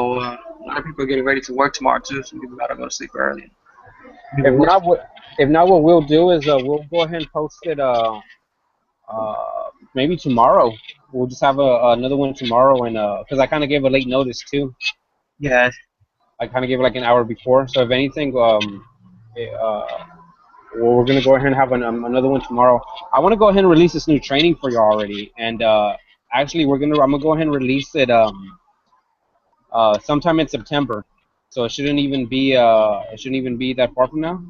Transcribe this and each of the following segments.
a lot of people are getting ready to work tomorrow too, so people gotta go to sleep early. If not, what we'll do is we'll go ahead and post it maybe tomorrow. We'll just have another one tomorrow, and because I kind of gave a late notice too. Yeah, I kind of gave it like an hour before. So if anything, well, we're gonna go ahead and have another one tomorrow. I want to go ahead and release this new training for you already, and actually, I'm gonna go ahead and release it sometime in September. So it shouldn't even be that far from now.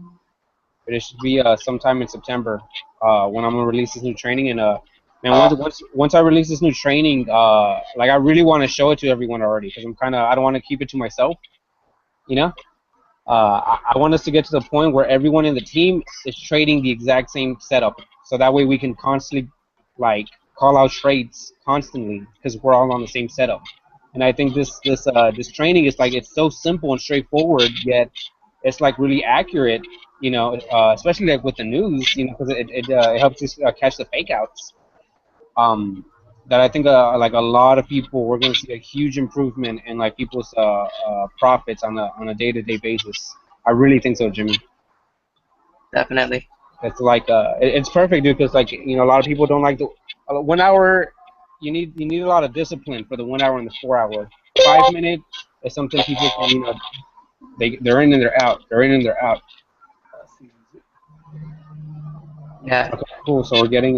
But it should be sometime in September when I'm gonna release this new training. And man, once I release this new training, like I really want to show it to everyone already because I don't want to keep it to myself, you know. I want us to get to the point where everyone in the team is trading the exact same setup, so that way we can constantly like call out trades constantly because we're all on the same setup. And I think this training is like it's so simple and straightforward, yet it's like really accurate, especially like with the news, because it helps us catch the fake outs. Um, that I think like a lot of people we're gonna see a huge improvement in like people's profits on a day-to-day basis. I really think so, Jimmy. definitely. It's like it's perfect, dude, because like a lot of people don't like the 1 hour. You need a lot of discipline for the 1 hour and the 4 hour. 5 minute is something people can they're in and they're out. They're in and they're out. Yeah, Okay, cool. So we're getting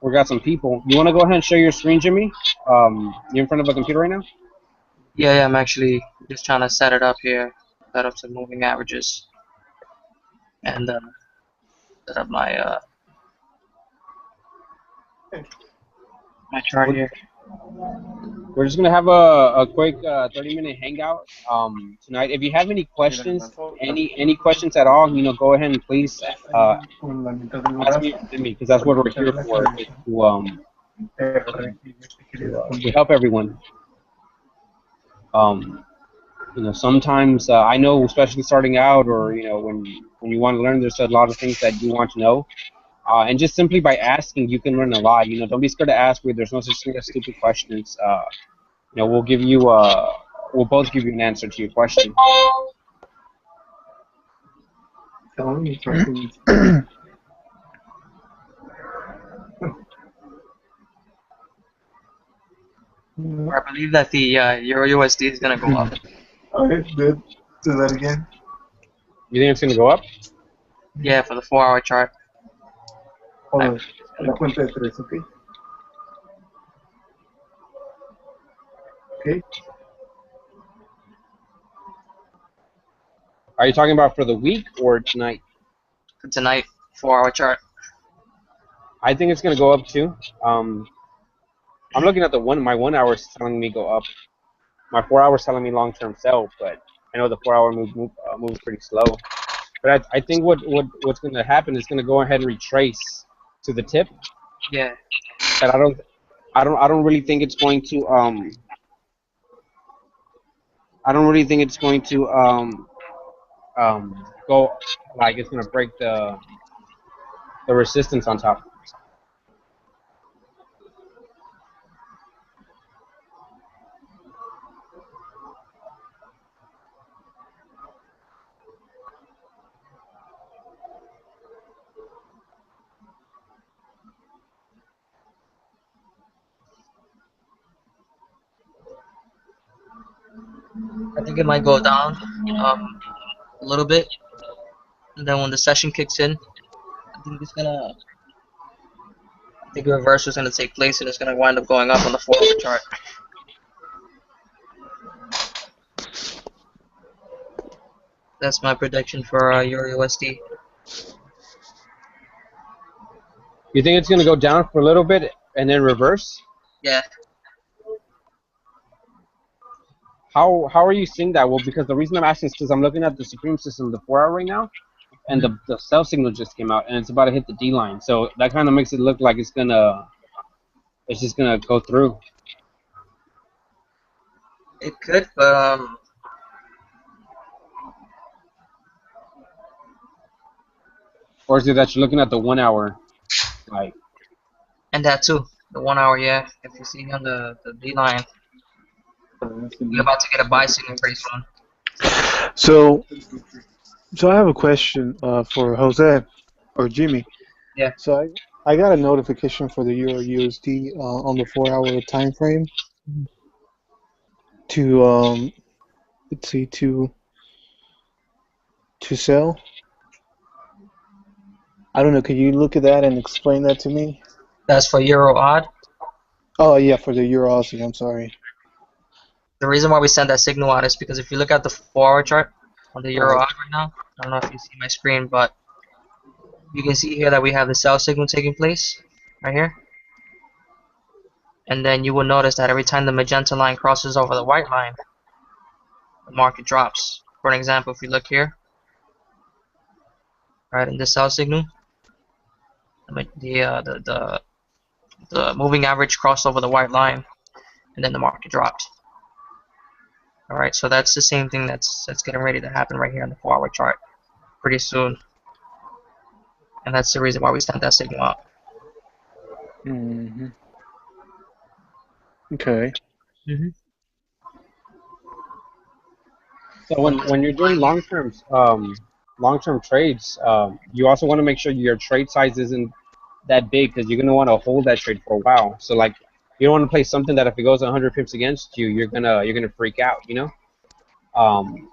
we got some people. You want to go ahead and share your screen, Jimmy? You in front of a computer right now? yeah. I'm actually just trying to set it up here, set up some moving averages, and set up my chart We're, here. we're just gonna have a quick 30-minute hangout tonight. If you have any questions, any questions at all, go ahead and please ask me or send me because that's what we're here for, is to help everyone. Um, sometimes I know, especially starting out, or when you want to learn, there's a lot of things that you want to know. And just simply by asking, you can learn a lot. Don't be scared to ask. There's no such thing as stupid questions. We'll give you, we'll both give you an answer to your question. I believe that the Euro USD is gonna go up. Okay, good. Do that again. You think it's gonna go up? Yeah, for the 4 hour chart. Hold I on. believe it's A gonna la go up. cuenta de tres, okay? Okay. Are you talking about for the week or tonight? For tonight, 4 hour chart. I think it's gonna go up too. I'm looking at my 1 hour is telling me go up. My 4 hour is telling me long-term sell, but I know the 4 hour moves pretty slow. But I think what's gonna happen is gonna go ahead and retrace to the tip. Yeah, And I don't really think it's going to I don't really think it's going to go like it's gonna break the resistance on top. I think it might go down a little bit, and then when the session kicks in, I think it's gonna. I think a reversal is gonna take place, and it's gonna wind up going up on the 4 hour chart. That's my prediction for Euro USD. You think it's gonna go down for a little bit and then reverse? Yeah, How are you seeing that? Well, because the reason I'm asking is because I'm looking at the Supreme System, the 4 hour right now, and the sell signal just came out, and it's about to hit the D line. So that kind of makes it look like it's just gonna go through. it could, but Or is it that you're looking at the 1 hour, like? and that too. The 1 hour, yeah. If you see on the D line, We're about to get a buy signal pretty soon. So, so I have a question for Jose or Jimmy. Yeah. So I got a notification for the Euro USD on the 4-hour time frame to let's see to sell. I don't know. Can you look at that and explain that to me? That's for Euro odd. Oh yeah, for the Euro Aussie. I'm sorry. The reason why we send that signal out is because if you look at the 4-hour chart on the Euro Right. odd right now, I don't know if you see my screen, but you can see here that we have the sell signal taking place right here. And then you will notice that every time the magenta line crosses over the white line, the market drops. For an example, if you look here, right in the sell signal, the moving average crossed over the white line, and then the market dropped. All right, so that's the same thing that's getting ready to happen right here on the 4-hour chart pretty soon, and that's the reason why we sent that signal out. Mm-hmm. Okay. So when you're doing long term trades, you also want to make sure your trade size isn't that big because you're gonna want to hold that trade for a while. So like you don't want to play something that if it goes 100 pips against you, you're gonna freak out. Um,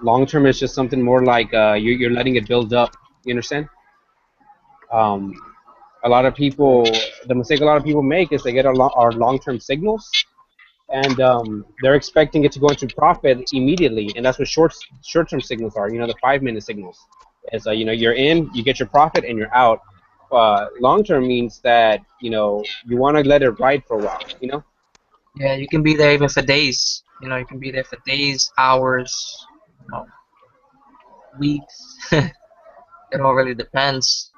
Long term is just something more like you're letting it build up. You understand? Um, a lot of people, the mistake a lot of people make is they get our long term signals and they're expecting it to go into profit immediately, and that's what short-term signals are. The 5-minute signals. It's you're in, you get your profit, and you're out. Long-term means that you want to let it ride for a while. Yeah, you can be there even for days. You can be there for days, hours, weeks. It all really depends.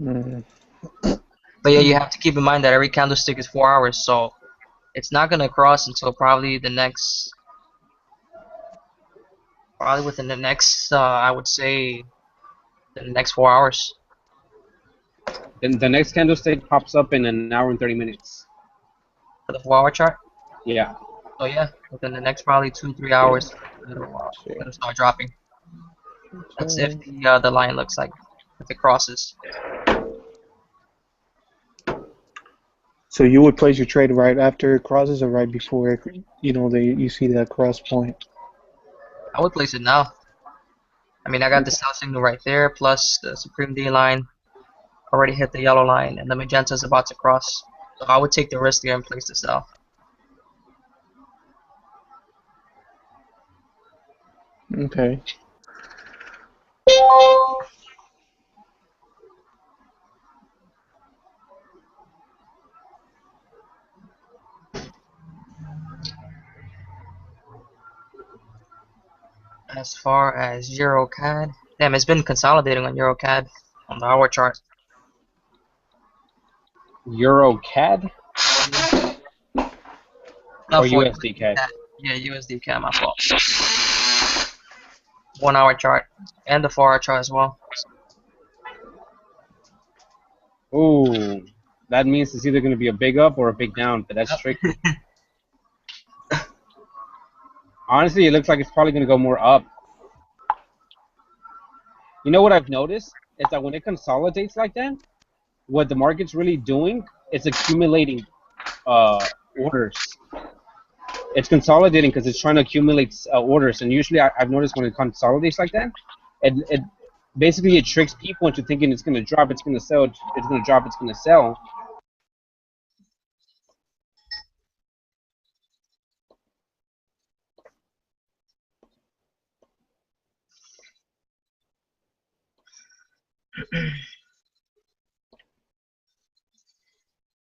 Mm. But yeah, you have to keep in mind that every candlestick is 4 hours, so it's not gonna cross until probably within the next, I would say, the next 4 hours Then the next candlestick pops up in an hour and 30 minutes. for the 4-hour chart. Yeah. So yeah, within the next probably 2-3 hours, See. it'll start dropping. That's if the line looks like if it crosses. So you would place your trade right after it crosses or right before it, you see that cross point. I would place it now. I mean, I got the sell signal right there, plus the Supreme D line already hit the yellow line, and the magenta is about to cross. So I would take the risk there and place the sell. Okay. As far as EuroCAD, damn, it's been consolidating on EuroCAD on the hour chart. Euro CAD or Not for USD USD CAD? CAD. Yeah, USD CAD, my fault. 1-hour chart and the 4-hour chart as well. Ooh, that means it's either going to be a big up or a big down, but that's Yep. tricky. Honestly, it looks like it's probably going to go more up. You know what I've noticed is that when it consolidates like that, what the market's really doing is accumulating orders. It's consolidating because it's trying to accumulate orders, and usually I've noticed when it consolidates like that, it basically it tricks people into thinking it's going to drop, it's going to sell, it's going to drop, it's going to sell.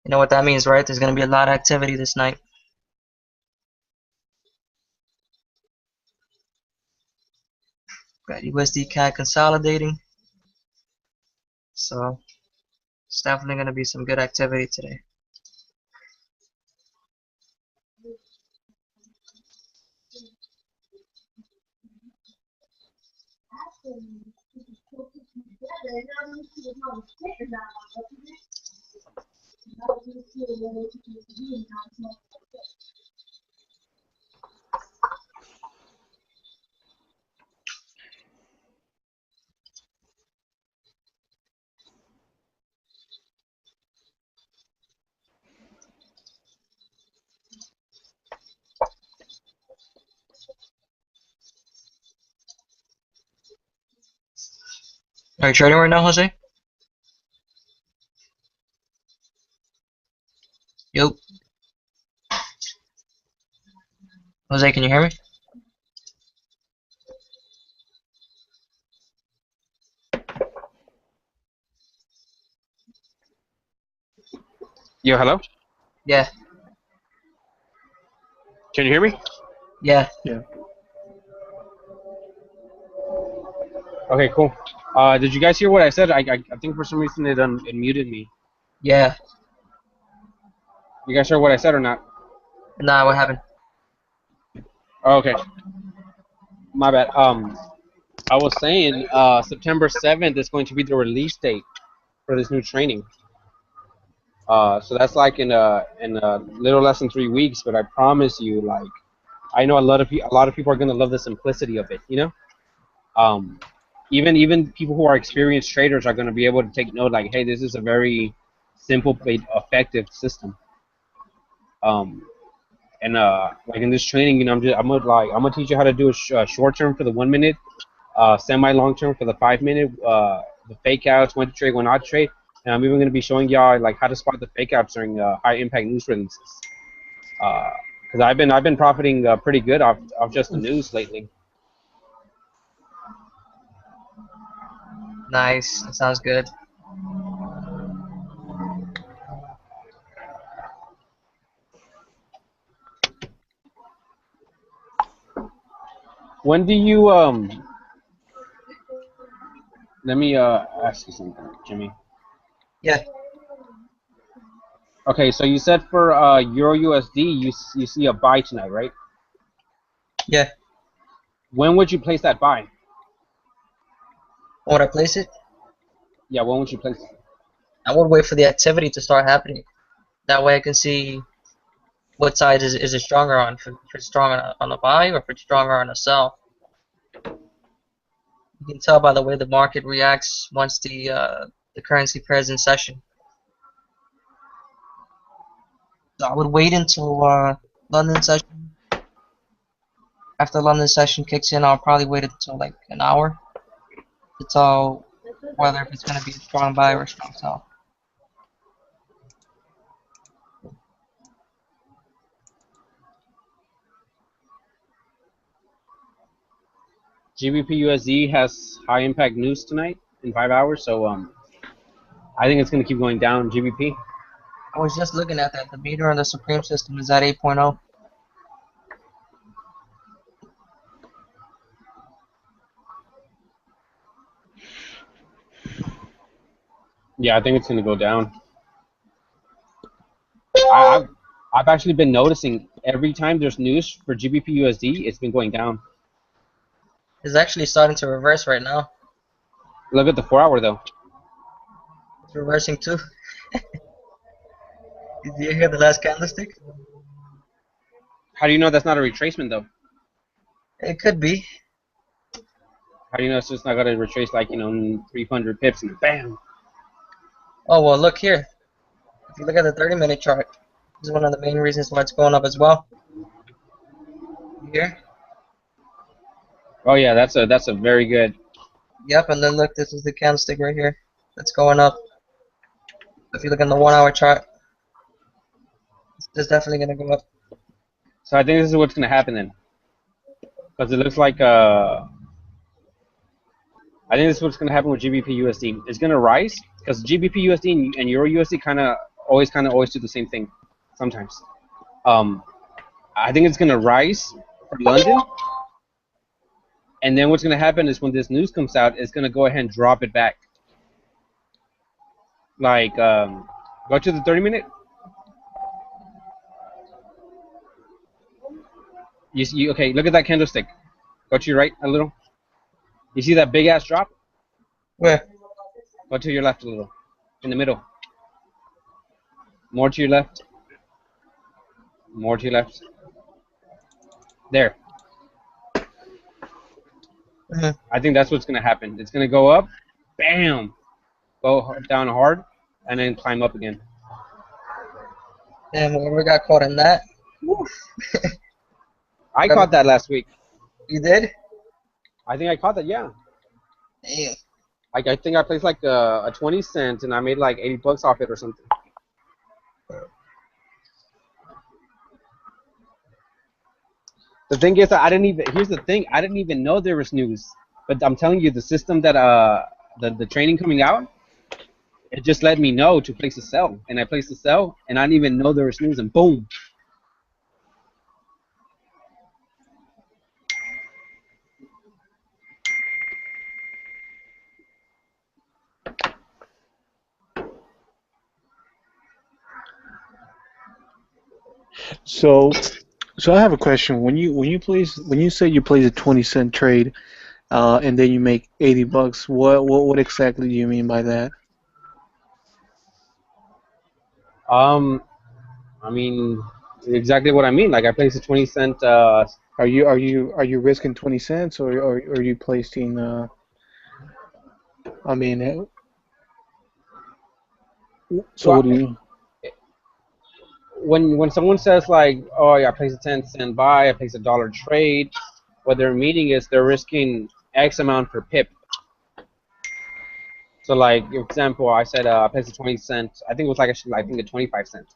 You know what that means, right? There's going to be a lot of activity this night. Got USD CAD consolidating. So it's definitely going to be some good activity today. Are you trading right now, Jose? Yo, Jose, can you hear me? Yo, hello? Yeah, Can you hear me? yeah. Yeah. Okay, cool. Did you guys hear what I said? I think for some reason it muted me. Yeah. You guys heard what I said or not? Nah, what happened? Oh, okay, my bad. I was saying September 7th is going to be the release date for this new training. So that's like in a little less than 3 weeks. But I promise you, like, I know a lot of people are gonna love the simplicity of it. You know, um, even people who are experienced traders are gonna be able to take note. Like, hey, this is a very simple but effective system. Um, and like in this training, you know, I'm gonna teach you how to do a short term for the 1 minute, semi long term for the 5 minute, the fake outs, when to trade, when not to trade. And I'm even going to be showing y'all like how to spot the fake outs during high impact news releases. Because I've been profiting pretty good off just the news lately. Nice. That sounds good. When do you Let me ask you something, Jimmy. Yeah, Okay, so you said for Euro USD you see a buy tonight, right? yeah. When would you place that buy? Would I place it? Yeah, when would you place it? I would wait for the activity to start happening. That way I can see what side is it stronger on. If it's stronger on the buy or if it's stronger on the sell. You can tell by the way the market reacts once the currency pairs in session. So I would wait until London session. After London session kicks in, I'll probably wait until like an hour to tell whether if it's going to be a strong buy or a strong sell. GBP USD has high impact news tonight in 5 hours, so I think it's going to keep going down. GBP. I was just looking at that. The meter on the Supreme system is at 8.0. Yeah, I think it's going to go down. I've I've actually been noticing every time there's news for GBP USD, it's been going down. It's actually starting to reverse right now. Look at the 4 hour though. It's reversing too. Did you hear the last candlestick? How do you know that's not a retracement though? It could be. How do you know it's just not going to retrace like 300 pips and bam? Oh well, look here. If you look at the 30-minute chart, this is one of the main reasons why it's going up as well. Here. Oh yeah, that's a very good. Yep, and then look, this is the candlestick right here. That's going up. If you look in the 1 hour chart, it's definitely gonna go up. So I think this is what's going to happen then, because it looks like I think this is what's going to happen with GBP USD. It's going to rise because GBP USD and Euro USD kind of always do the same thing sometimes. Um, I think it's going to rise for London, and then what's going to happen is when this news comes out, it's going to go ahead and drop it back. Like, go to the 30-minute. You see, okay, look at that candlestick. Go to your right a little. You see that big ass drop? Where? Go to your left a little, in the middle. More to your left. More to your left. There. Mhm. I think that's what's gonna happen. It's gonna go up, bam, go down hard, and then climb up again. And whoever got caught in that, woof. I Whatever. caught that last week. You did? I think I caught that. Yeah. Damn. I think I placed like a 20 cent and I made like $80 off it or something. The thing is that I didn't even. Here's the thing. I didn't even know there was news. But I'm telling you, the system that the training coming out, it just let me know to place a sell, and I placed a sell, and I didn't even know there was news, and boom. So, so I have a question. When you say you place a 20 cent trade, and then you make $80, what exactly do you mean by that? I mean, exactly what I mean. Like I placed a 20 cent. Are you risking 20 cents, or are you placing? I mean, so what Well, do you? when someone says like, oh yeah, I placed a 10 cent buy, I placed a dollar trade, what they're meaning is they're risking X amount per pip. So like, for example, I said I placed a 20 cent. I think it was like actually I think a 25 cent.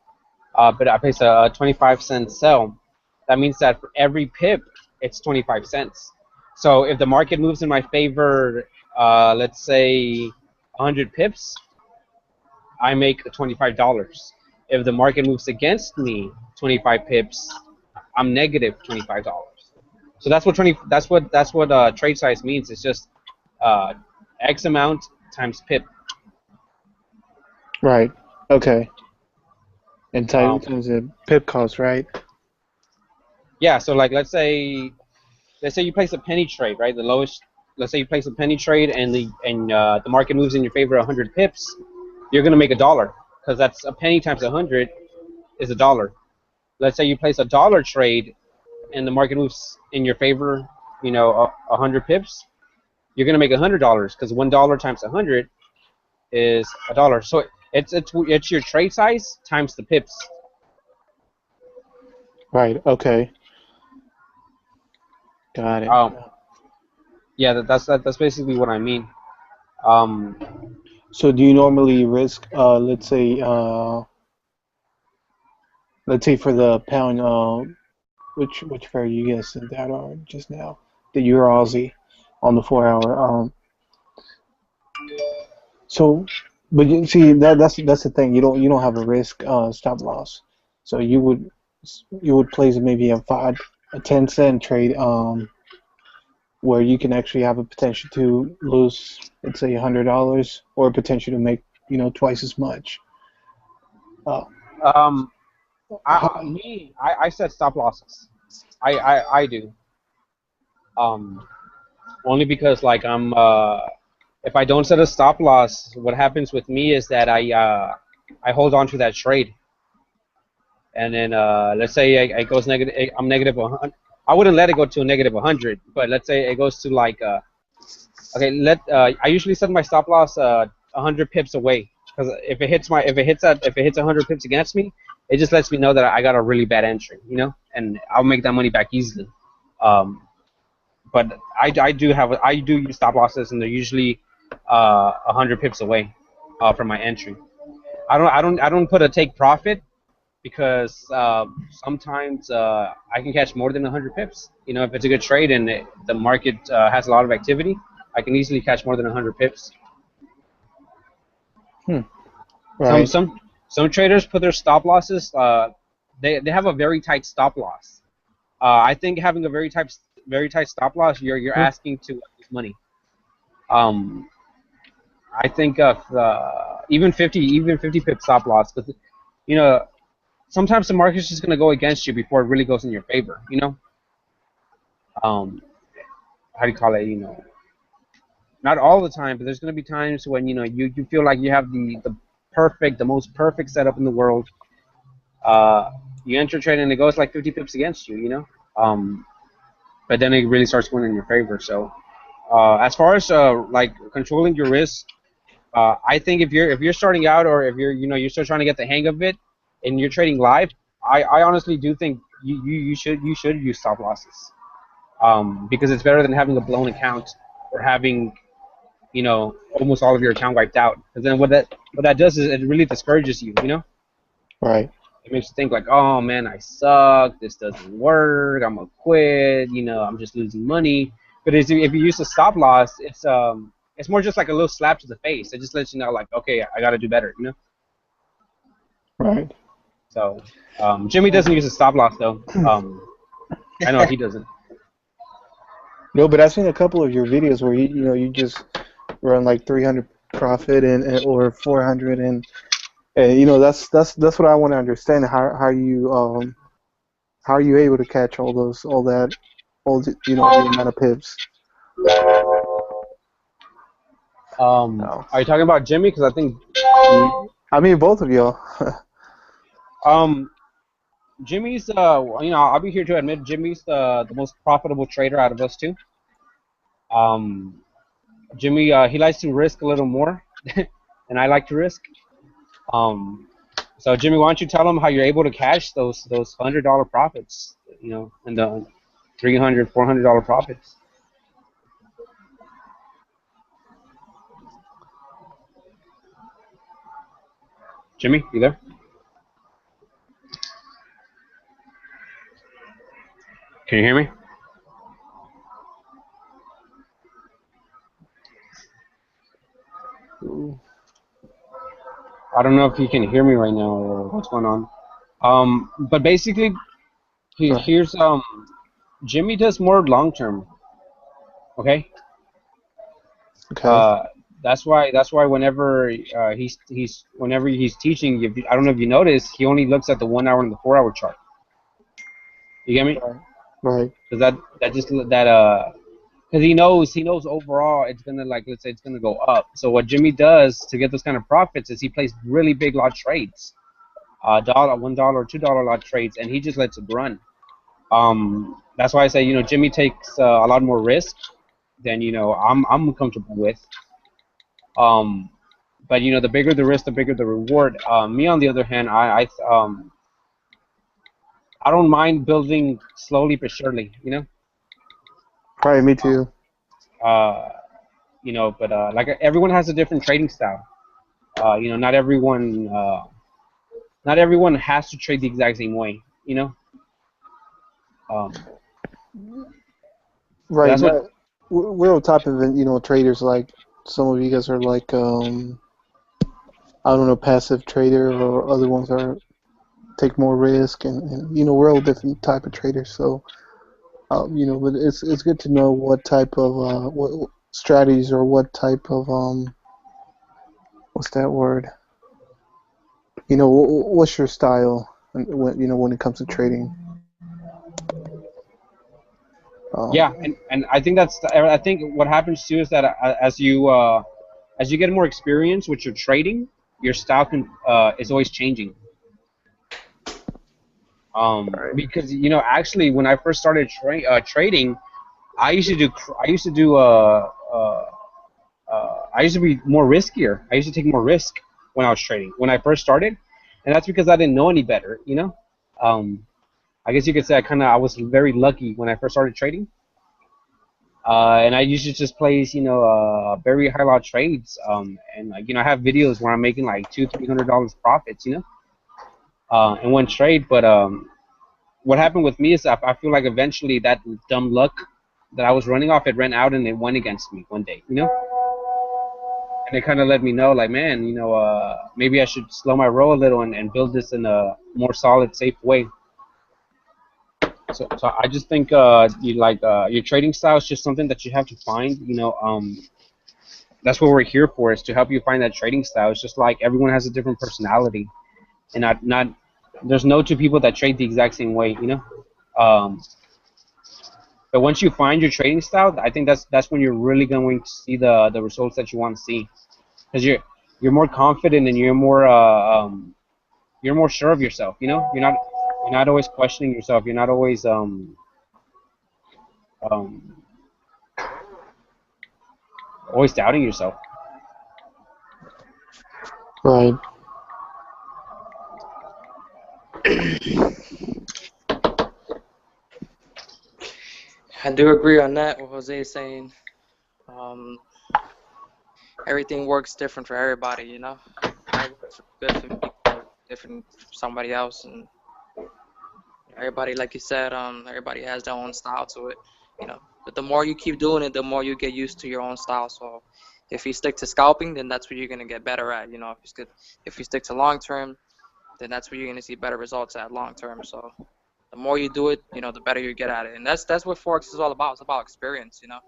But I placed a 25 cent sell. That means that for every pip, it's 25 cents. So if the market moves in my favor, let's say 100 pips, I make $25. If the market moves against me 25 pips, I'm negative $25. So that's what trade size means. It's just uh, X amount times pip. Right. Okay. And Um, times the pip cost, right? yeah. So like let's say you place a penny trade, right? The lowest. Let's say you place a penny trade and the market moves in your favor 100 pips. You're gonna make $1 because that's a penny times 100 is $1. Let's say you place a dollar trade and the market moves in your favor, 100 pips. You're gonna make $100 because $1 times 100 is $1. So it's your trade size times the pips. Right. Okay. Got it. Um, yeah, that's basically what I mean. Um, So do you normally risk, let's say for the pound, which pair you guys sent out on just now, the Euro Aussie on the 4 hour. So, but you see that's the thing. You don't have a risk stop loss. So you would place maybe a 10 cent trade where you can actually have a potential to lose, let's say $100, or a potential to make twice as much. Uh, um, how, I set stop losses. I do. Um, Only because like if I don't set a stop loss, what happens with me is that I hold on to that trade, and then let's say it goes negative. I'm negative 100. I wouldn't let it go to a negative 100, but let's say it goes to like okay. I usually set my stop loss 100 pips away because if it hits 100 pips against me, it just lets me know that I got a really bad entry, and I'll make that money back easily. Um, but I do use stop losses, and they're usually 100 pips away from my entry. I don't put a take profit because sometimes I can catch more than 100 pips. If it's a good trade and the market has a lot of activity, I can easily catch more than 100 pips. Some right, some some traders put their stop losses. They have a very tight stop loss. I think having a very tight stop loss, you're asking to lose money. Um, I think of even 50 pip stop loss, because you know sometimes the market's just gonna go against you before it really goes in your favor. Um, how do you call it? Not all the time, but there's gonna be times when you feel like you have the most perfect setup in the world, uh, you enter trade and it goes like 50 pips against you, you know. But then it really starts going in your favor. So as far as like controlling your risk, I think if you're starting out, or if you're still trying to get the hang of it and you're trading live, I honestly do think you should use stop losses, because it's better than having a blown account or having almost all of your account wiped out. Because then what that does is it really discourages you. Right. It makes you think like, oh man, I suck. This doesn't work. I'm gonna quit. I'm just losing money. But if you use a stop loss, it's more just like a little slap to the face. It just lets you know like, okay, I gotta do better. Right. So Jimmy doesn't use a stop loss though. I know he doesn't. No, but I've seen a couple of your videos where you just run like 300 profit or 400 and that's what I want to understand. How are you able to catch all the amount of pips? Are you talking about Jimmy? Because I think I mean both of y'all. Jimmy's I'll be here to admit Jimmy's the most profitable trader out of us two. Jimmy he likes to risk a little more and I like to risk. So Jimmy, why don't you tell them how you're able to cash those $100 profits, and the $300, $400 profits. Jimmy, you there? Can you hear me? I don't know if you can hear me right now or what's going on. But basically, here's Jimmy does more long term. Okay. Okay. That's why whenever he's teaching, I don't know if you notice, he only looks at the 1 hour and the 4 hour chart. You get me? Right. Because because he knows overall it's gonna, like, let's say it's gonna go up. So what Jimmy does to get those kind of profits is he plays really big lot trades, $1, $2 lot trades, and he just lets it run. That's why I say Jimmy takes a lot more risk than I'm comfortable with. But the bigger the risk, the bigger the reward. Me on the other hand, I don't mind building slowly but surely. Right, me too. But like everyone has a different trading style. Not everyone has to trade the exact same way. Right. That's what, we're on top of it, traders like some of you guys are like I don't know, passive trader, or other ones are take more risk, and we're all different type of traders. So but it's good to know what type of what strategies, or what type of what's that word? What's your style when it comes to trading? yeah, and I think I think what happens too is that as you get more experience with your trading, your style is always changing. Because actually when I first started trading, I used to be more riskier. I used to take more risk when I was trading when I first started, and that's because I didn't know any better. I guess you could say I was very lucky when I first started trading. And I used to just place, very high lot trades. And I have videos where I'm making like $200-300 profits, in one trade. But what happened with me is I feel like eventually that dumb luck that I was running off, it ran out and it went against me one day, And it kind of let me know, like, man, maybe I should slow my roll a little and build this in a more solid, safe way. So I just think your trading style is just something that you have to find. That's what we're here for, is to help you find that trading style. It's just like everyone has a different personality, and not there's no two people that trade the exact same way. But once you find your trading style, I think that's when you're really going to see the results that you want to see, because you're more confident and you're you're more sure of yourself. You know, you're not always questioning yourself. You're not always um always doubting yourself. Right. I do agree on that. What Jose is saying. Um, Everything works different for everybody. You know, it works good for me, different for somebody else, and everybody, like you said, everybody has their own style to it. You know, but the more you keep doing it, the more you get used to your own style. So, if you stick to scalping, then that's what you're gonna get better at. You know, if you stick to long term, then that's where you're gonna see better results at long term. So, the more you do it, you know, the better you get at it, and that's what forex is all about. It's about experience. You know,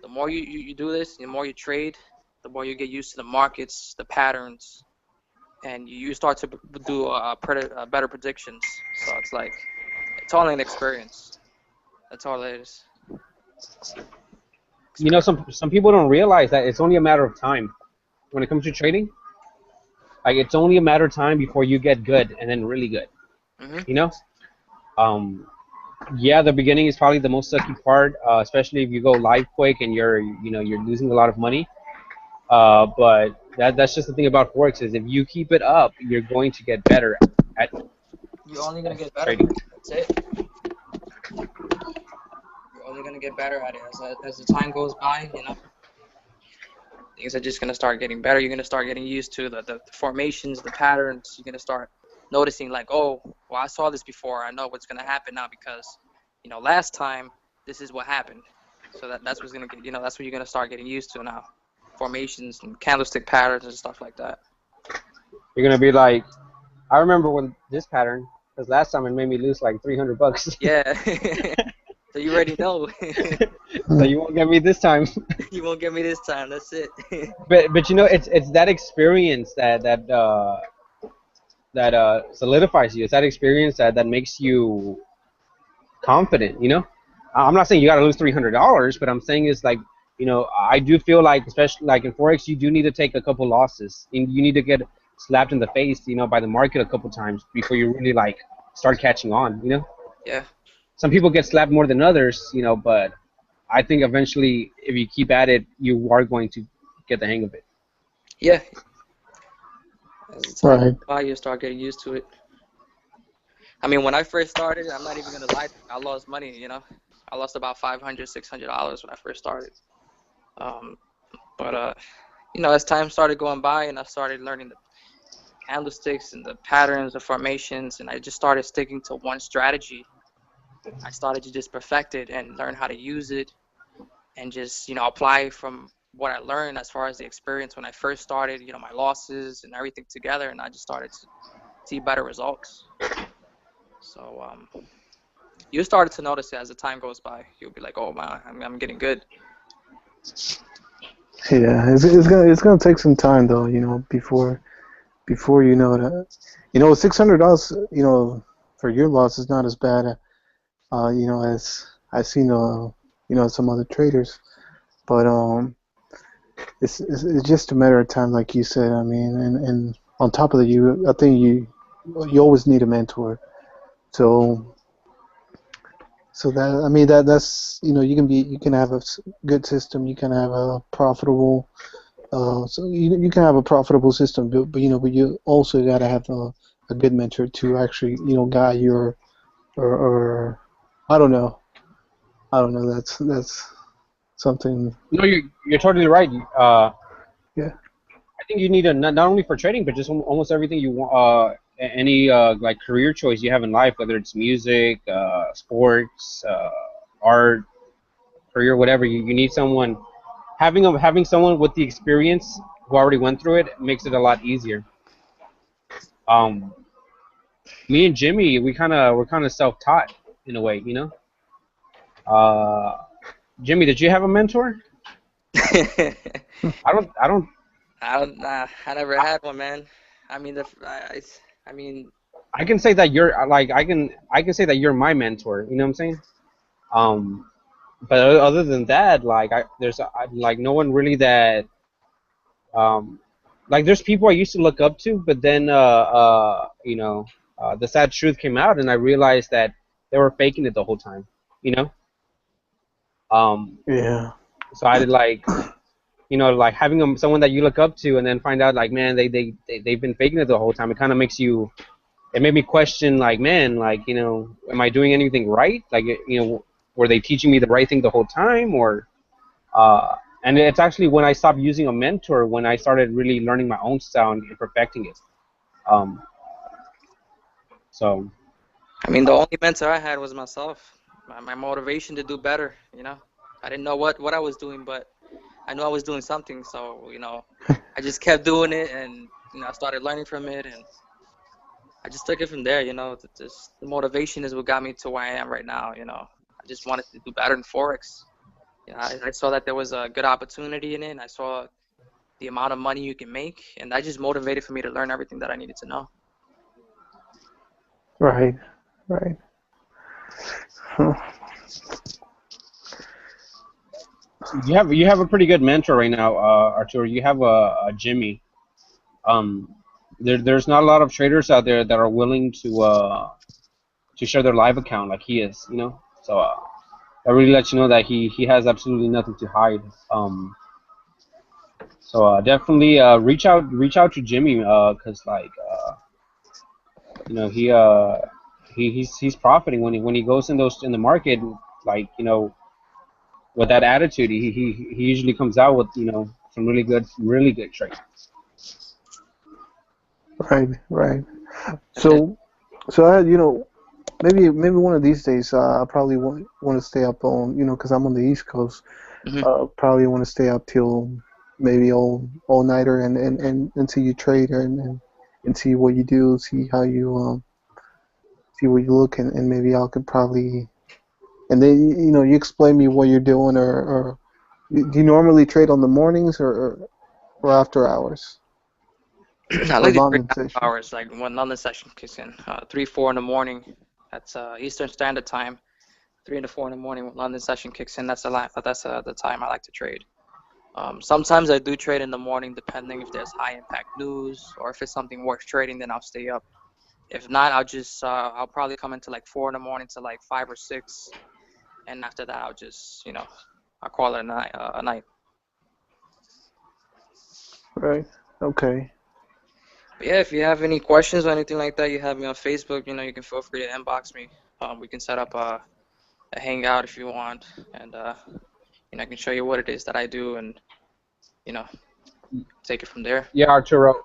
the more you do this, the more you trade, the more you get used to the markets, the patterns, and you start to do better predictions. So it's like it's all an experience. That's all it is. You know, some people don't realize that it's only a matter of time when it comes to trading. Like it's only a matter of time before you get good and then really good. Mhm. You know, um, yeah, the beginning is probably the most sucky part, especially if you go live quick and you're losing a lot of money. But that's just the thing about forex is if you keep it up, you're going to get better at, You're only gonna at get better. trading. That's it. You're only gonna get better at it as the time goes by. You know, things are just gonna start getting better. You're gonna start getting used to the formations, the patterns. You're gonna start noticing like, oh, well, I saw this before. I know what's gonna happen now because, you know, last time this is what happened. So that's what's gonna get. You know, that's what you're gonna start getting used to now. Formations and candlestick patterns and stuff like that. You're gonna be like, I remember when this pattern, because last time it made me lose like $300. Yeah. So you already know. So you won't get me this time. You won't get me this time. That's it. But you know, it's that experience that solidifies you. It's that experience that makes you confident. You know, I'm not saying you got to lose $300, but I'm saying is like, you know, I do feel like, especially like in forex, you do need to take a couple losses. And you need to get slapped in the face, you know, by the market a couple times before you really like start catching on. You know, Yeah. some people get slapped more than others, you know, but I think eventually, if you keep at it, you are going to get the hang of it. Yeah. As the time Right. goes by, you start getting used to it. I mean, when I first started, I'm not even gonna lie, I lost money. You know, I lost about $500, $600 when I first started. Um, but you know, as time started going by and I started learning the candlesticks and the patterns, the formations, and I just started sticking to one strategy. I started to just perfect it and learn how to use it and just, you know, apply from what I learned as far as the experience when I first started, you know, my losses and everything together, and I just started to see better results. So you started to notice it as the time goes by. You'll be like, oh man, I'm getting good. Yeah, it's gonna take some time though, you know, before you know that, you know, $600, you know, for your loss is not as bad, you know, as I've seen, you know, some other traders, but it's just a matter of time, like you said. I mean, and on top of that, I think you always need a mentor. So that, I mean, that's, you know, you can have a good system, you can have a profitable. So you can have a profitable system, but you know, but you also got to have a good mentor to actually, you know, guide your, or I don't know, That's something. No, you're totally right. Yeah. I think you need a not only for trading, but just almost everything you want. Any like career choice you have in life, whether it's music, sports, art, career, whatever. You need someone. Having someone with the experience who already went through it makes it a lot easier. Um, Me and Jimmy, we're kind of self-taught in a way, you know. Uh, Jimmy, did you have a mentor? I I don't. don't, nah, I never had one, man. I mean, I mean, I can say that you're like I can say that you're my mentor. You know what I'm saying? Um, but other than that, like there's like no one really that um like there's people I used to look up to, but then you know, the sad truth came out, and I realized that they were faking it the whole time. You know, um, Yeah. so I did like, you know, like having someone that you look up to, and then find out like, man, they've been faking it the whole time. It kind of makes you. It made me question, like, man, like, you know, am I doing anything right? Like, you know, were they teaching me the right thing the whole time, or and it's actually when I stopped using a mentor when I started really learning my own style and perfecting it. Um, so I mean, the only mentor I had was myself. My motivation to do better. I didn't know what I was doing, but I knew I was doing something. So I just kept doing it, and I started learning from it, and I just took it from there. The motivation is what got me to where I am right now. I just wanted to do better in forex. I saw that there was a good opportunity in it, and I saw the amount of money you can make, and that just motivated for me to learn everything that I needed to know. Right. Right. Huh. you have a pretty good mentor right now, Arturo. You have a Jimmy. There's not a lot of traders out there that are willing to share their live account like he is, you know. So that really lets you know that he has absolutely nothing to hide. So definitely reach out to Jimmy, cause like you know he's profiting when he goes in the market, like, you know, with that attitude he usually comes out with, you know, some really good trades. Right. Right. So I, maybe one of these days, I probably want to stay up on, because I'm on the East Coast. Mm-hmm. Probably want to stay up till maybe all nighter and until you trade and see what you do, see how you see what you look, and maybe I could probably, and then you explain me what you're doing, or do you normally trade on the mornings or after hours I or like to trade London after session? hours, like when London session kicks in, 3, 4 in the morning. That's Eastern Standard Time. 3 to 4 in the morning when London session kicks in. That's the time I like to trade. Sometimes I do trade in the morning, depending if there's high impact news or if it's something worth trading. Then I'll stay up. If not, I'll probably come into like 4 in the morning to like 5 or 6, and after that I'll just I'll call it a night. A night. Right. Okay. But yeah, if you have any questions or anything like that, you have me on Facebook. You can feel free to inbox me. We can set up a hangout if you want, and I can show you what it is that I do, and you know take it from there. Yeah, Arturo.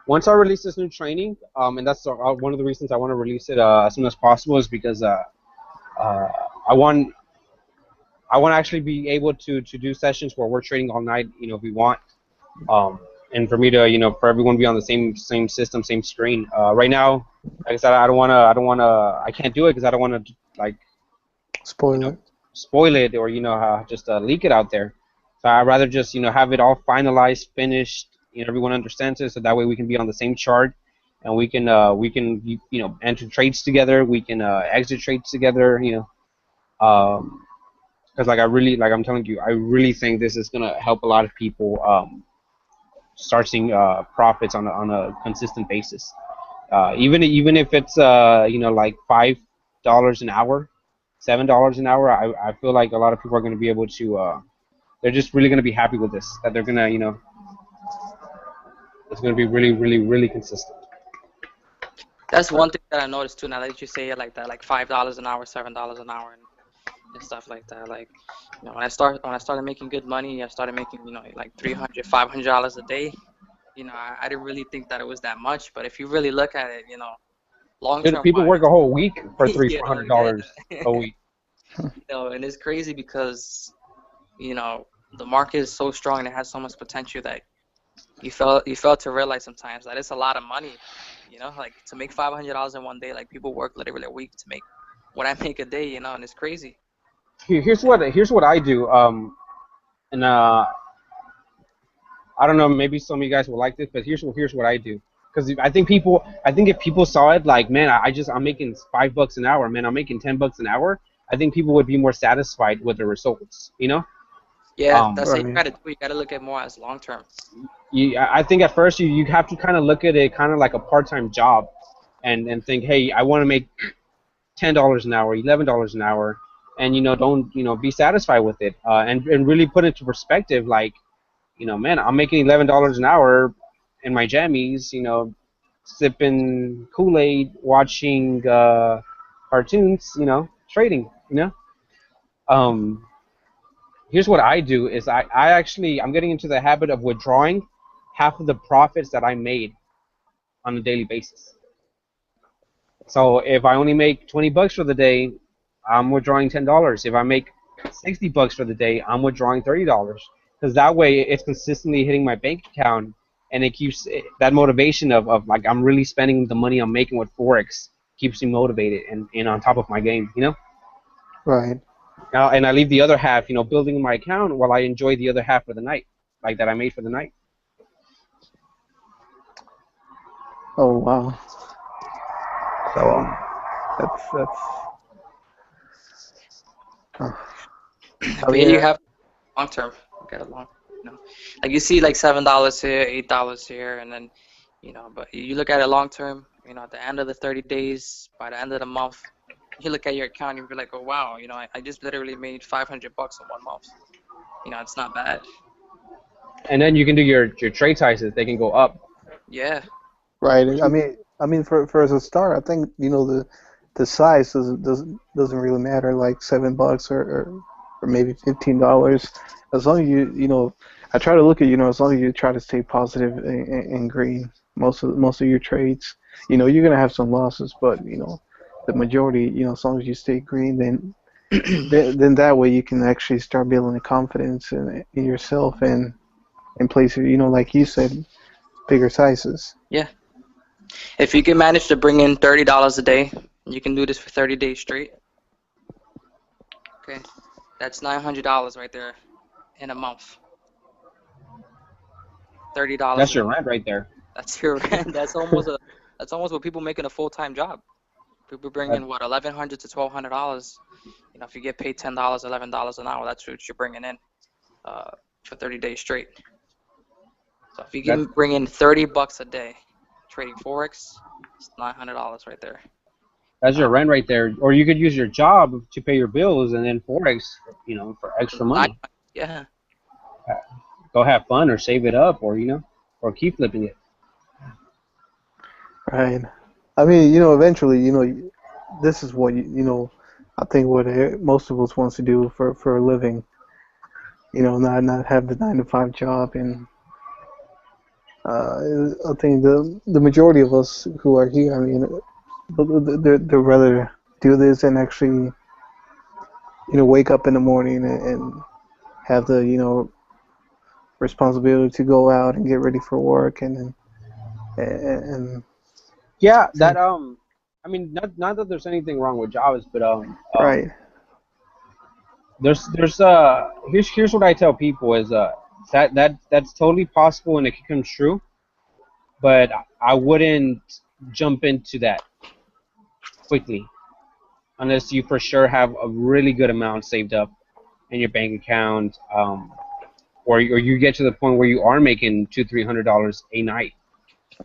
Once I release this new training, and that's one of the reasons I want to release it as soon as possible, is because uh, I want to actually be able to do sessions where we're trading all night, you know, if we want, and for me to, you know, for everyone to be on the same system, same screen. Right now, like I said, I can't do it because I don't want to, like, you Spoil know, it. spoil it, or, you know, just leak it out there. So I'd rather just, you know, have it all finalized, finished, you know, everyone understands it, so that way we can be on the same chart, and we can you know, enter trades together, we can exit trades together, you know, because like I'm telling you, I really think this is gonna help a lot of people start seeing profits on a consistent basis. Even if it's you know, like $5 an hour, $7 an hour, I feel like a lot of people are going to be able to. They're just really going to be happy with this. That they're gonna, you know, it's going to be really consistent. That's one thing that I noticed too. Now that you say it like that, like $5 an hour, $7 an hour, and stuff like that. Like, when I started making good money, I started making like $300, $500 a day. I didn't really think that it was that much, but if you really look at it, long Dude, term people wise, work a whole week for three, you four know, hundred yeah, dollars a week. and it's crazy because the market is so strong and it has so much potential that you fail to realize sometimes that it's a lot of money. Like to make $500 in one day, like people work literally a week to make what I make a day. And it's crazy. Here's what I do. And I don't know, maybe some of you guys will like this, but here's what I do. Because I think if people saw it like, man, I'm making $5 an hour, man, I'm making $10 an hour. I think people would be more satisfied with the results, you know. Yeah, that's what you Right. gotta do. You gotta look at more as long term. I think at first you have to kind of look at it kind of like a part-time job, and think, hey, I want to make $10 an hour, $11 an hour, and don't be satisfied with it, and really put it into perspective. Like, man, I'm making $11 an hour in my jammies, sipping Kool-Aid, watching cartoons, trading. Um, Here's what I do is I'm getting into the habit of withdrawing half of the profits that I made on a daily basis. So if I only make $20 for the day, I'm withdrawing $10. If I make $60 for the day, I'm withdrawing $30. Because that way it's consistently hitting my bank account, and it keeps that motivation of like I'm really spending the money I'm making with Forex keeps me motivated and on top of my game. Right. And I leave the other half, building my account while I enjoy the other half for the night, like that I made for the night. Oh wow. So That's. Uh, oh But yeah, you yeah. have long term. You got a long, like you see like $7 here, $8 here, and then, but you look at it long term. At the end of the 30 days, by the end of the month, you look at your account and you be like, oh wow, I just literally made $500 in 1 month. It's not bad. and then you can do your trade sizes; they can go up. Yeah. Right. I mean, for as a start, I think the size doesn't really matter. Like $7 or maybe $15. As long as I try to look at as long as you try to stay positive and green most of your trades. You're gonna have some losses, but the majority. As long as you stay green, then that way you can actually start building the confidence in yourself and place like you said, bigger sizes. Yeah. If you can manage to bring in $30 a day, you can do this for 30 days straight. Okay, that's $900 right there in a month. $30 That's a day. your rent right there. That's your rent. That's almost what people make in a full-time job. People bring That, in what, $1,100 to $1,200. If you get paid $10, $11 an hour, that's what you're bringing in for 30 days straight. So if you that can bring in $30 a day trading forex, it's $900 right there. that's your rent right there. Or you could use your job to pay your bills, and then Forex, for extra money. Yeah. Go have fun, or save it up, or keep flipping it. Right. I mean, eventually, this is what I think what most of us wants to do for a living. Not have the 9 to 5 job, and I think the majority of us who are here, I mean, they'd rather do this and actually, wake up in the morning and have the responsibility to go out and get ready for work and Yeah, that I mean, not that there's anything wrong with jobs, but right. there's here's what I tell people is that's totally possible and it can come true, but I wouldn't jump into that quickly unless you for sure have a really good amount saved up in your bank account, or you get to the point where you are making $200-300 a night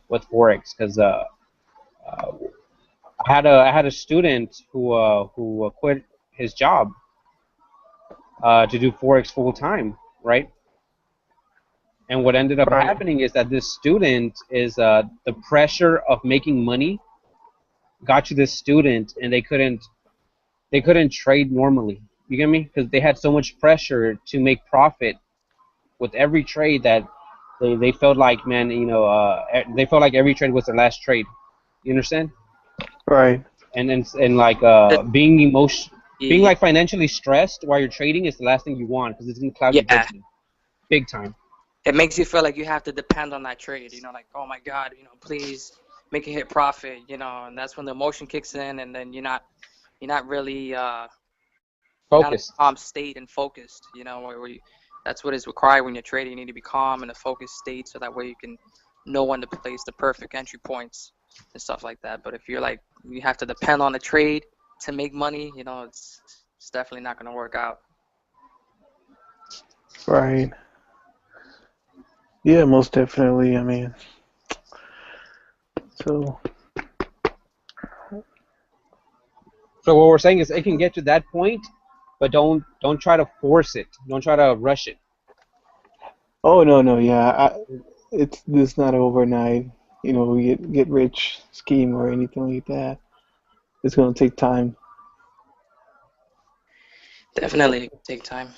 with Forex, because I had a student who quit his job to do Forex full time, right? And what ended up Right. happening is that this student is the pressure of making money got to this student, and they couldn't trade normally. You get me? Because they had so much pressure to make profit with every trade that they felt like, man, they felt like every trade was their last trade. You understand? Right. And like being Yeah. like financially stressed while you're trading is the last thing you want, because it's gonna cloud your Yeah. judgment big time. It makes you feel like you have to depend on that trade, like, oh my God, please make it hit profit, and that's when the emotion kicks in, and then you're not really, you're not in Focus. a calm state and focused, that's what is required when you're trading. You need to be calm in a focused state, so that way you can know when to place the perfect entry points and stuff like that. But if you're like, you have to depend on the trade to make money, it's definitely not going to work out. Right. Yeah, most definitely. I mean, so So what we're saying is it can get to that point, but don't try to force it. Don't try to rush it. oh no, no, yeah, it's this not overnight. We get rich scheme or anything like that. It's gonna take time. Definitely it can take time.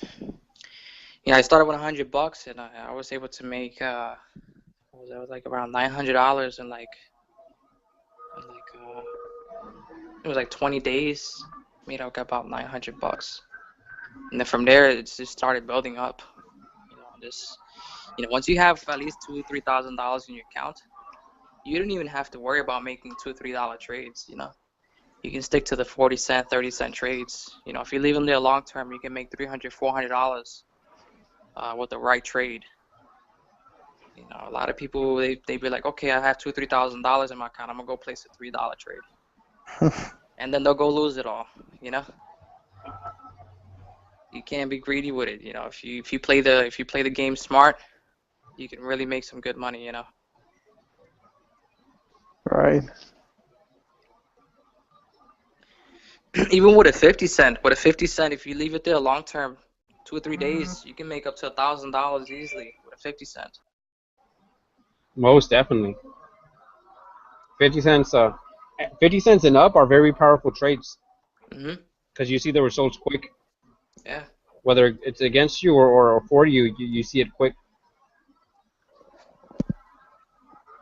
I started with $100 and I was able to make what was that? It was like around $900 in it was like 20 days. Made out about $900, and then from there it just started building up. This once you have at least $2,000-3,000 in your account, you don't even have to worry about making $2-3 trades. You can stick to the 40-cent, 30-cent trades. If you leave them there long term, you can make $300-400 with the right trade. A lot of people they be like, okay, I have $2,000-3,000 in my account. I'm gonna go place a $3 trade, and then they'll go lose it all. You can't be greedy with it. If you play the game smart, you can really make some good money. Right. Even with a 50 cent, if you leave it there long term, 2 or 3 days, you can make up to $1,000 easily with a 50 cent. Most definitely. 50 cents. 50 cents and up are very powerful trades Mhm. because you see the results quick. Yeah. Whether it's against you or for you, you see it quick.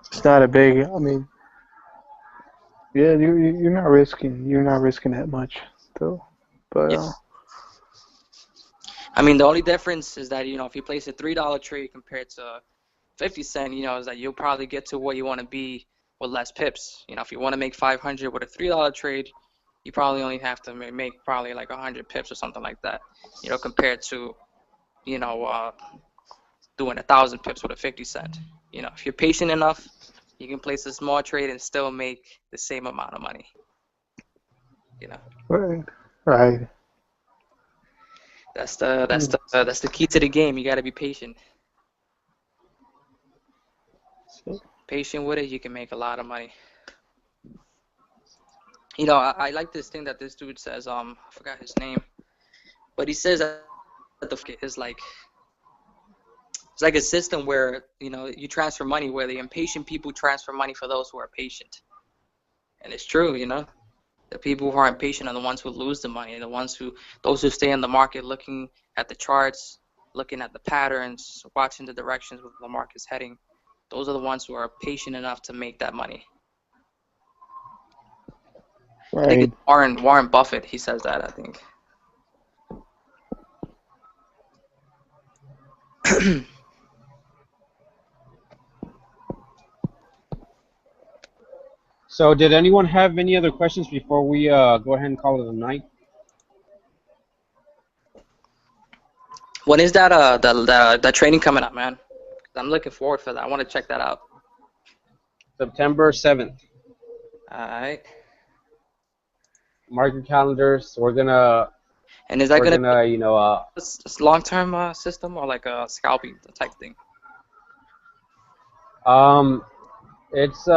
It's not a big. I mean, yeah, you're not risking that much, though. But Yeah. I mean, the only difference is that if you place a $3 trade compared to 50 cent, is that you'll probably get to where you want to be with less pips. If you want to make 500 with a $3 trade, you probably only have to make probably like 100 pips or something like that. Compared to doing 1,000 pips with a 50 cent. If you're patient enough, you can place a small trade and still make the same amount of money. right, right. That's the key to the game. You got to be patient. Patient with it, you can make a lot of money. I like this thing that this dude says. I forgot his name, but he says that the is like it's like a system where you transfer money, where the impatient people transfer money for those who are patient, and it's true. The people who are impatient are the ones who lose the money, and those who stay in the market looking at the charts, looking at the patterns, watching the directions where the market's heading. Those are the ones who are patient enough to make that money. I think Right. it's Warren Buffett. He says that, I think. So did anyone have any other questions before we go ahead and call it a night? When is that the training coming up, man? 'Cause I'm looking forward for that. I want to check that out. September 7th. All right. Mark your calendars. We're gonna And is that we're gonna gonna be a long-term system or like a scalping type thing? it's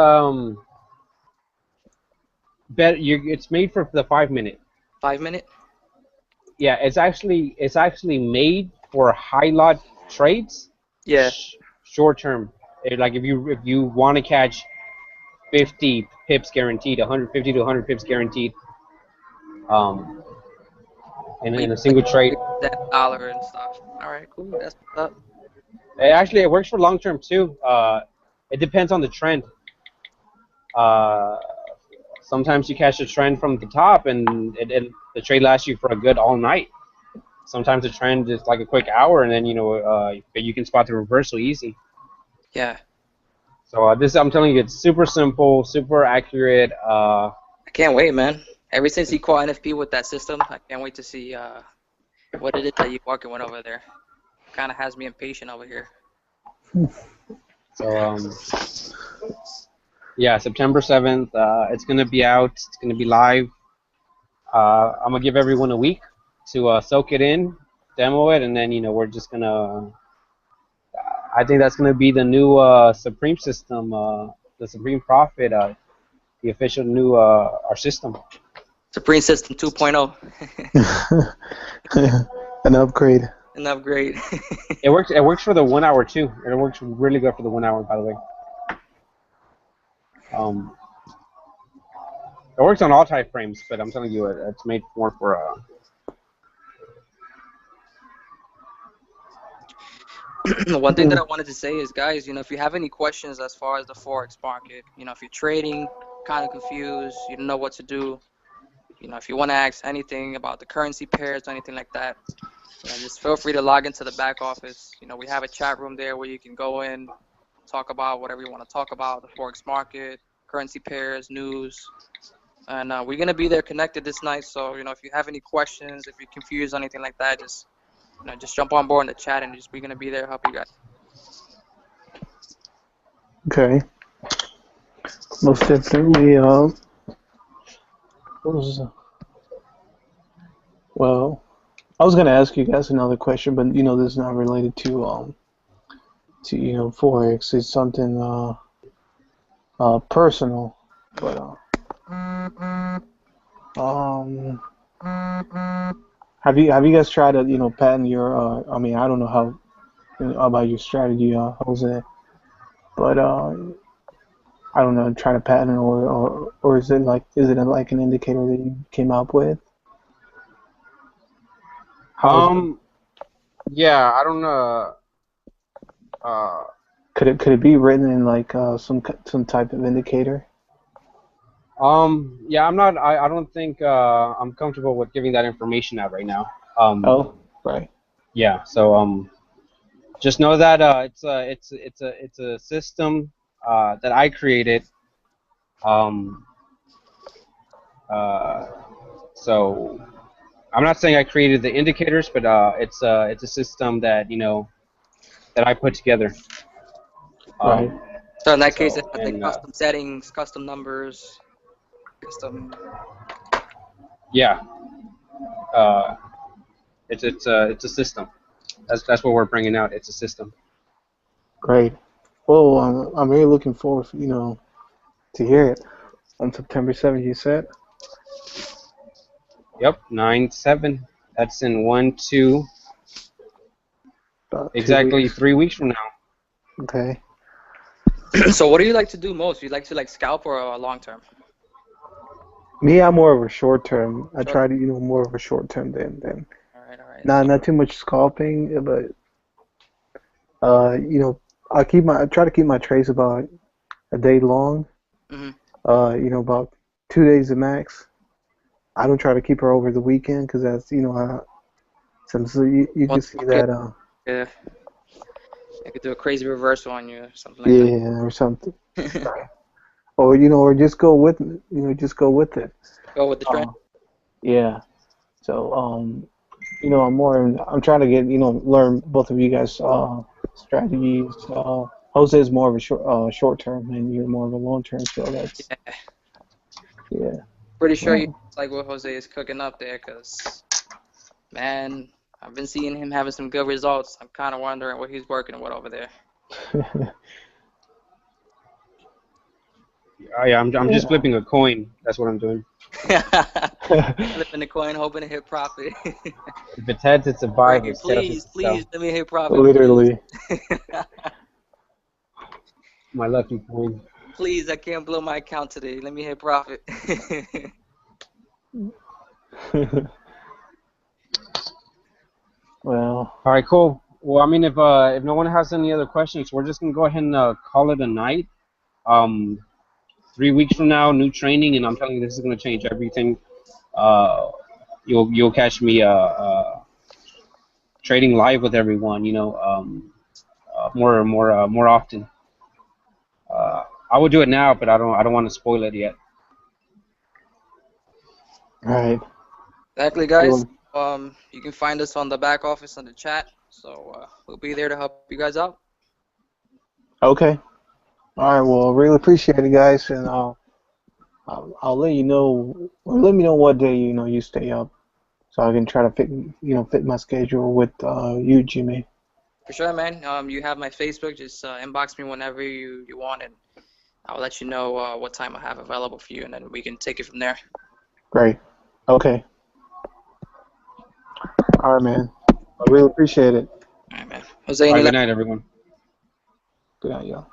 it's made for the 5 minute. 5 minute? Yeah, it's actually made for high lot trades. Yeah. Short term. Like if you want to catch 50 pips guaranteed, 150 to 100 pips guaranteed, in a single trade. That dollar and stuff. All right, cool. That's what's up. It works for long term too. It depends on the trend. Sometimes you catch a trend from the top and the trade lasts you for a good all night. Sometimes the trend is like a quick hour, and then you can spot the reversal easy. Yeah. So I'm telling you, it's super simple, super accurate. I can't wait, man. Ever since he caught NFP with that system, I can't wait to see what it is that you're working with over there. Kind of has me impatient over here. So yeah, September 7th. It's gonna be out. It's gonna be live. I'm gonna give everyone a week to soak it in, demo it, and then we're just gonna. I think that's gonna be the new Supreme system, the Supreme Profit, the official new our system. Supreme System 2.0. An upgrade. An upgrade. It works. It works for the 1 hour too. It works really good for the 1 hour, by the way. It works on all type frames, but I'm telling you, it's made more for. One thing that I wanted to say is, guys, if you have any questions as far as the Forex market, if you're trading, kind of confused, you don't know what to do, if you want to ask anything about the currency pairs or anything like that, just feel free to log into the back office. We have a chat room there where you can go in, talk about whatever you want to talk about, the Forex market, currency pairs, news. And we're going to be there connected this night. So, if you have any questions, if you're confused or anything like that, just jump on board in the chat, and we're going to be there to help you guys. Okay. Most definitely. Well, I was gonna ask you guys another question, but this is not related to Forex. It's something personal, but have you guys tried to patent your I mean, I don't know how about your strategy, Jose, but I don't know, try to patent or is it like an indicator that you came up with? Yeah, I don't know. Could it be written in like some type of indicator? Yeah, I'm not. I don't think I'm comfortable with giving that information out right now. Oh, right. Yeah. So just know that it's a system that I created. So I'm not saying I created the indicators, but it's a system that that I put together. Right. So in that case, it has like custom settings, custom numbers, custom. Yeah. It's a system. That's what we're bringing out. It's a system. Great. Well, I'm really looking forward, to hear it on September 7th. You said. Yep, 9/7. That's in 1-2. Exactly 3 weeks from now. Okay. So what do you like to do most? You like to scalp or a long term? Me, I'm more of a short term. I try to more of a short term than. All right. Not too much scalping, but I try to keep my trades about a day long. Mm-hmm. About 2 days at max. I don't try to keep her over the weekend because that's so you can see that. Yeah. I could do a crazy reversal on you or something like that. Yeah, or something. Or just go with just go with it. Go with the trend. Yeah. So I'm trying to get learn both of you guys strategies. Jose is more of a short term, and you're more of a long term. So that's yeah. Pretty sure you like what Jose is cooking up there, cause man, I've been seeing him having some good results. I'm kind of wondering what he's working with over there. Yeah, I'm just flipping a coin. That's what I'm doing. Flipping the coin, hoping to hit profit. If it's heads, it's a buy. Please, let me hit profit. Literally. My lucky coin. Please, I can't blow my account today. Let me hit profit. Well. All right, cool. Well, I mean, if no one has any other questions, we're just gonna go ahead and call it a night. 3 weeks from now, new training, and I'm telling you, this is gonna change everything. You'll catch me trading live with everyone. More often. I would do it now, but I don't want to spoil it yet. All right. Exactly, guys. You can find us on the back office on the chat, so we'll be there to help you guys out. Okay. All right. Well, really appreciate it, guys, and I'll let you know, or let me know what day you stay up, so I can try to fit my schedule with you, Jimmy. For sure, man. You have my Facebook. Just inbox me whenever you want, and I'll let you know what time I have available for you, and then we can take it from there. Great. Okay. All right, man. I really appreciate it. All right, man. Jose, All right, any good night, everyone. Good night, y'all.